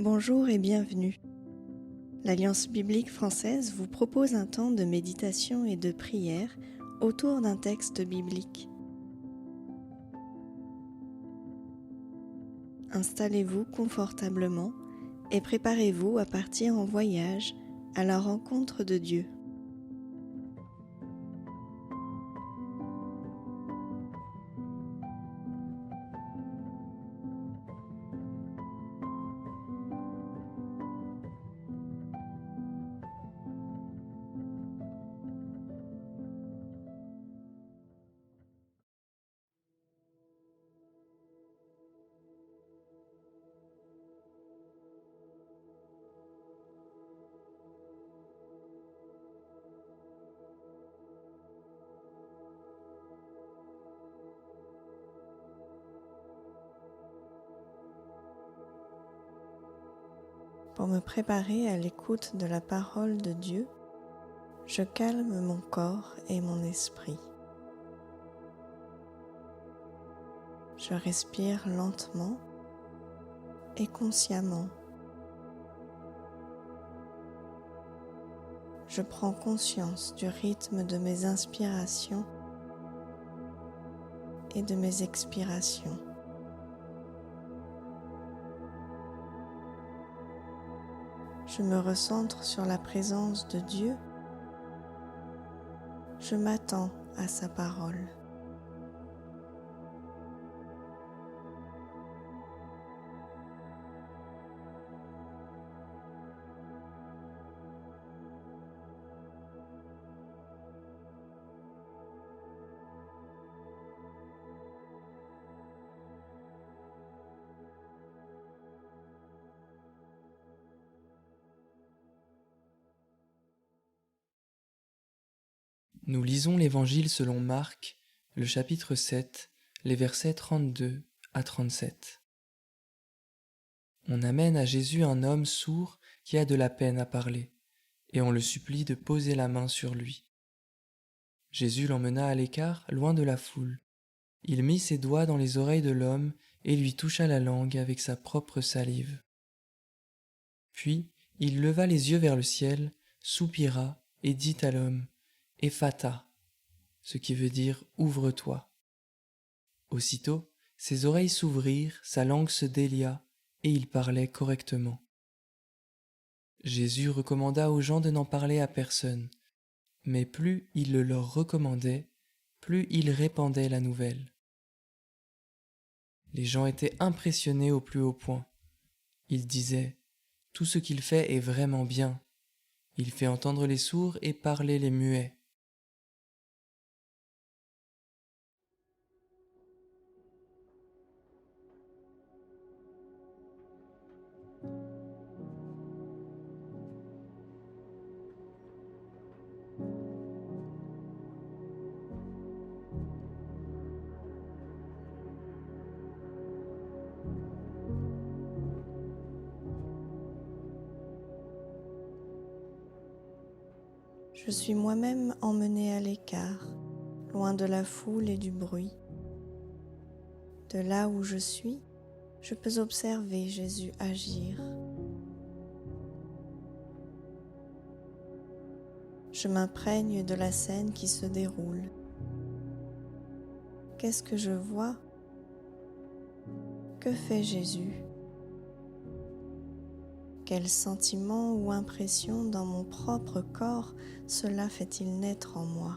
Bonjour et bienvenue. L'Alliance biblique française vous propose un temps de méditation et de prière autour d'un texte biblique. Installez-vous confortablement et préparez-vous à partir en voyage à la rencontre de Dieu. Pour me préparer à l'écoute de la parole de Dieu, je calme mon corps et mon esprit. Je respire lentement et consciemment. Je prends conscience du rythme de mes inspirations et de mes expirations. Je me recentre sur la présence de Dieu. Je m'attends à sa parole. Nous lisons l'Évangile selon Marc, le chapitre 7, les versets 32 à 37. On amène à Jésus un homme sourd qui a de la peine à parler, et on le supplie de poser la main sur lui. Jésus l'emmena à l'écart, loin de la foule. Il mit ses doigts dans les oreilles de l'homme et lui toucha la langue avec sa propre salive. Puis il leva les yeux vers le ciel, soupira et dit à l'homme « Ephata », ce qui veut dire « ouvre-toi ». Aussitôt, ses oreilles s'ouvrirent, sa langue se délia, et il parlait correctement. Jésus recommanda aux gens de n'en parler à personne, mais plus il le leur recommandait, plus il répandait la nouvelle. Les gens étaient impressionnés au plus haut point. Ils disaient « Tout ce qu'il fait est vraiment bien. Il fait entendre les sourds et parler les muets. » Je suis moi-même emmenée à l'écart, loin de la foule et du bruit. De là où je suis, je peux observer Jésus agir. Je m'imprègne de la scène qui se déroule. Qu'est-ce que je vois? Que fait Jésus? Quel sentiment ou impression dans mon propre corps cela fait-il naître en moi?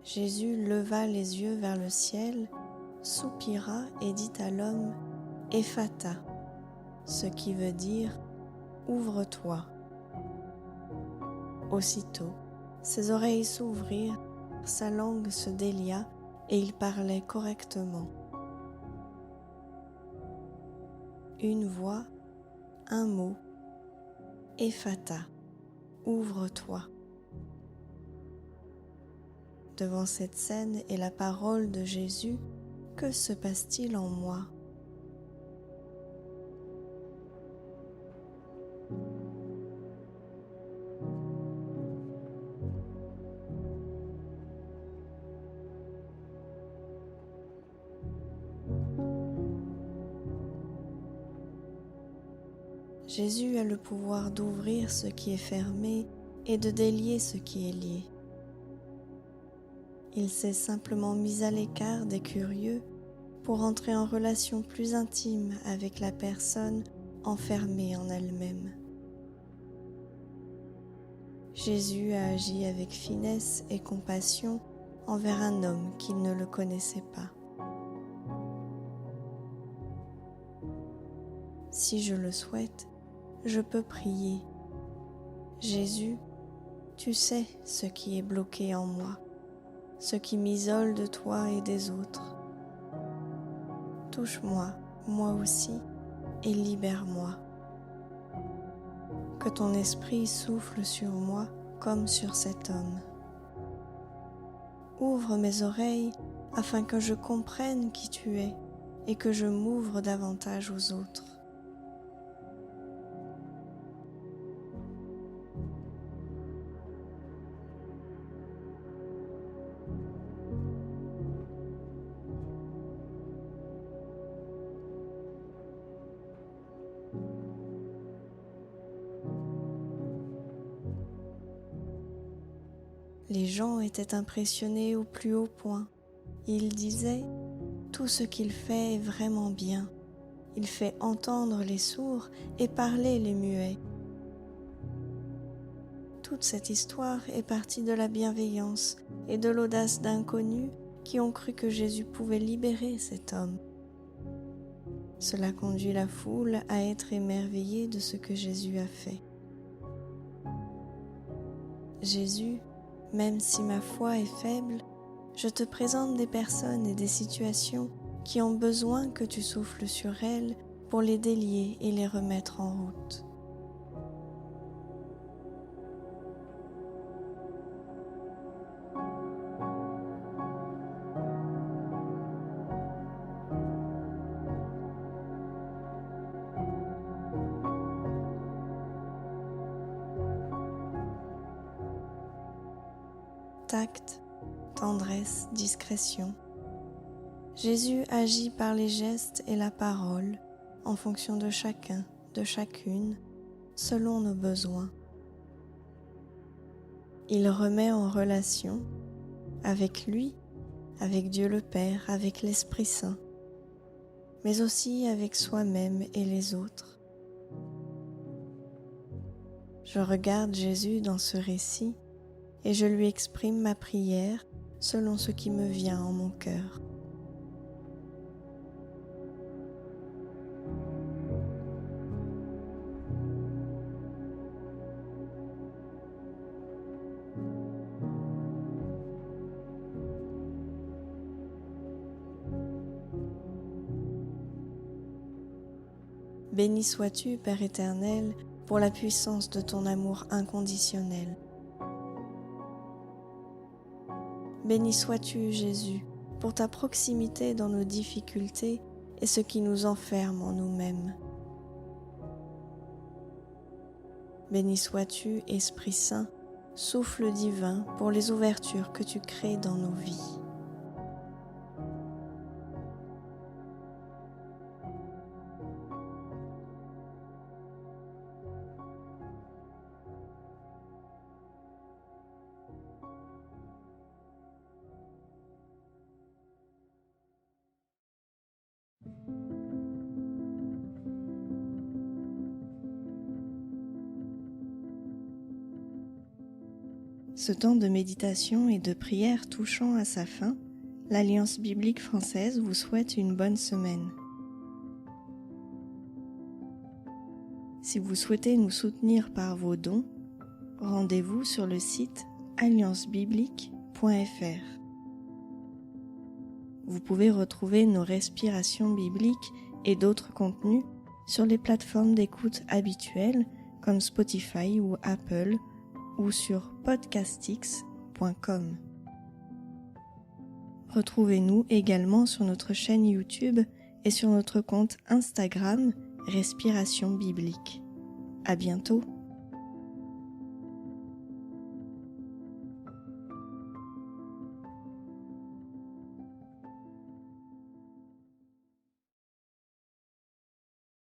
Jésus leva les yeux vers le ciel, soupira et dit à l'homme « Ephata », ce qui veut dire « ouvre-toi ». Aussitôt, ses oreilles s'ouvrirent, sa langue se délia et il parlait correctement. Une voix, un mot, Ephata, ouvre-toi. Devant cette scène et la parole de Jésus, que se passe-t-il en moi? Jésus a le pouvoir d'ouvrir ce qui est fermé et de délier ce qui est lié. Il s'est simplement mis à l'écart des curieux pour entrer en relation plus intime avec la personne enfermée en elle-même. Jésus a agi avec finesse et compassion envers un homme qui ne le connaissait pas. Si je le souhaite, je peux prier. Jésus, tu sais ce qui est bloqué en moi, ce qui m'isole de toi et des autres. Touche-moi, moi aussi, et libère-moi. Que ton esprit souffle sur moi comme sur cet homme. Ouvre mes oreilles afin que je comprenne qui tu es et que je m'ouvre davantage aux autres. Les gens étaient impressionnés au plus haut point. Ils disaient « Tout ce qu'il fait est vraiment bien. Il fait entendre les sourds et parler les muets. » Toute cette histoire est partie de la bienveillance et de l'audace d'inconnus qui ont cru que Jésus pouvait libérer cet homme. Cela conduit la foule à être émerveillée de ce que Jésus a fait. Jésus, même si ma foi est faible, je te présente des personnes et des situations qui ont besoin que tu souffles sur elles pour les délier et les remettre en route. Tact, tendresse, discrétion. Jésus agit par les gestes et la parole en fonction de chacun, de chacune, selon nos besoins. Il remet en relation avec lui, avec Dieu le Père, avec l'Esprit Saint, mais aussi avec soi-même et les autres. Je regarde Jésus dans ce récit et je lui exprime ma prière selon ce qui me vient en mon cœur. Béni sois-tu, Père éternel, pour la puissance de ton amour inconditionnel. Béni sois-tu, Jésus, pour ta proximité dans nos difficultés et ce qui nous enferme en nous-mêmes. Béni sois-tu, Esprit Saint, souffle divin pour les ouvertures que tu crées dans nos vies. Ce temps de méditation et de prière touchant à sa fin, l'Alliance biblique française vous souhaite une bonne semaine. Si vous souhaitez nous soutenir par vos dons, rendez-vous sur le site alliancebiblique.fr. Vous pouvez retrouver nos respirations bibliques et d'autres contenus sur les plateformes d'écoute habituelles comme Spotify ou Apple ou sur podcastix.com. Retrouvez-nous également sur notre chaîne YouTube et sur notre compte Instagram Respiration Biblique. À bientôt.